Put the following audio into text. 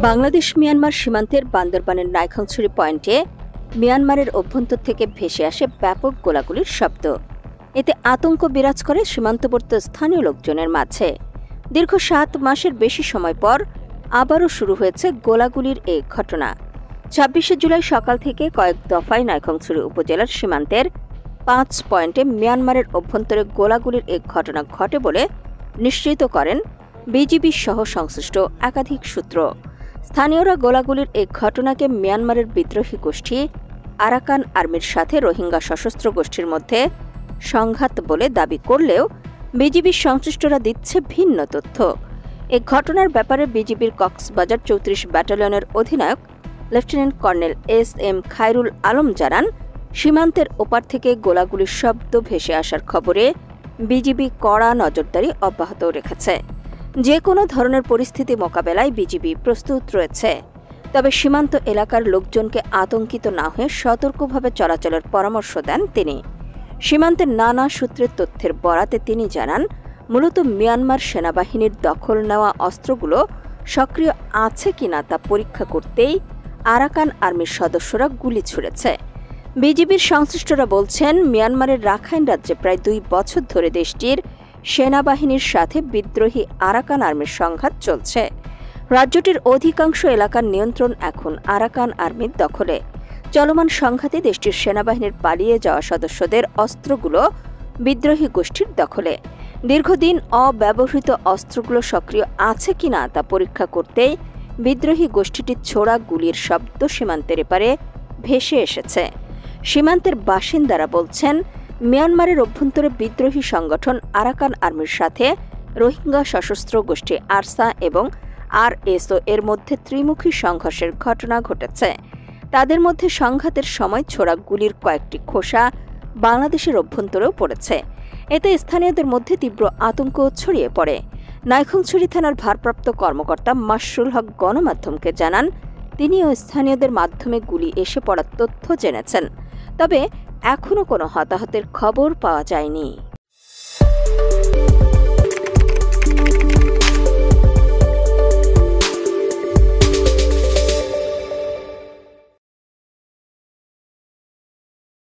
Bangladesh Myanmar সীমান্তের বান্দরবানের নাইখংছড়ি পয়েন্টে মিয়ানমারের অভ্যন্তর থেকে ভেসে আসে ব্যাপক গোলাগুলির শব্দ। এতে আতঙ্ক বিরাজ করে সীমান্তবর্তী স্থানীয় লোকজনের মাঝে। দীর্ঘ ৭ মাসের বেশি সময় পর আবারও শুরু হয়েছে গোলাগুলির এই ঘটনা। ২৬শে জুলাই সকাল থেকে কয়েক দফায় নাইখংছড়ি উপজেলার সীমান্তের ৫ পয়েন্টে মিয়ানমারের অভ্যন্তরে গোলাগুলির এই ঘটনা ঘটে বলে নিশ্চিত করেন বিজিবি সহ সংশ্লিষ্ট একাধিক সূত্র। স্থানীয়রা গোলাগুলির এই ঘটনাকে মিয়ানমারের বিদ্রোহী গোষ্ঠী আরাকান আর্মির সাথে রোহিঙ্গা সশস্ত্র গোষ্ঠীর মধ্যে সংঘাত বলে দাবি করলেও বিজিবির সংশ্লিষ্টরা দিচ্ছে ভিন্ন তথ্য। এই ঘটনার ব্যাপারে বিজিবির কক্সবাজার ৩৪ ব্যাটালিয়নের অধিনায়ক lieutenant colonel SM. Khairul Alam জানান, সীমান্তের ওপার থেকে গোলাগুলির শব্দ ভেসে আসার খবরে বিজিবি কড়া নজরদারি অব্যাহত রেখেছে। যে কোনো ধরনের পরিস্থিতি মোকাবেলায় বিজিবি প্রস্তুত রয়েছে। তবে সীমান্ত এলাকার লোকজনকে আতঙ্কিত না হয়ে সতর্কভাবে চলাচলের পরামর্শ দেন তিনি। সীমান্তের নানা সূত্রের তথ্যের বরাতে তিনি জানান, মূলত মিয়ানমার সেনাবাহিনীর দখল নেওয়া অস্ত্রগুলো সক্রিয় আছে কিনা তা পরীক্ষা করতেই আরাকান আর্মির সদস্যরা গুলি ছুড়েছে। বিজিবির সংশ্লিষ্টরা বলছেন, মিয়ানমারের রাখাইন রাজ্যে প্রায় ২ বছর ধরে দেশটির সেনাবাহিনীর সাথে বিদ্রোহী আরাকান আর্মির সংঘাত চলছে। রাজ্যটির অধিকাংশ এলাকার নিয়ন্ত্রণ এখন আরাকান আর্মির দখলে। চলমান সংঘাতে দেশটির সেনাবাহিনীর পালিয়ে যাওয়া সদস্যদের অস্ত্রগুলো বিদ্রোহী গোষ্ঠীর দখলে। দীর্ঘদিন অব্যবহৃত অস্ত্রগুলো সক্রিয় আছে কিনা তা পরীক্ষা করতেই বিদ্রোহী গোষ্ঠীটির ছোড়া গুলির শব্দ সীমান্তের এপারে ভেসে এসেছে। সীমান্তের বাসিন্দারা বলছেন, মিয়ানমারের অভ্যন্তরে বিদ্রোহী সংগঠন আরাকান আর্মির সাথে রোহিঙ্গা সশস্ত্র গোষ্ঠী আরসা এবং আরএসও এর মধ্যে ত্রিমুখী সংঘর্ষের ঘটনা ঘটেছে। তাদের মধ্যে সংঘাতের সময় ছোড়া গুলির কয়েকটি খোসা বাংলাদেশের অভ্যন্তরেও পড়েছে। এতে স্থানীয়দের মধ্যে তীব্র আতঙ্ক ছড়িয়ে পড়ে। নাইখংছড়ি থানার ভারপ্রাপ্ত কর্মকর্তা মাশরুল হক গণমাধ্যমকে জানান, তিনিও স্থানীয়দের মাধ্যমে গুলি এসে পড়ার তথ্য জেনেছেন। তবে এখনও কোনো হতাহতের খবর পাওয়া যায়নি।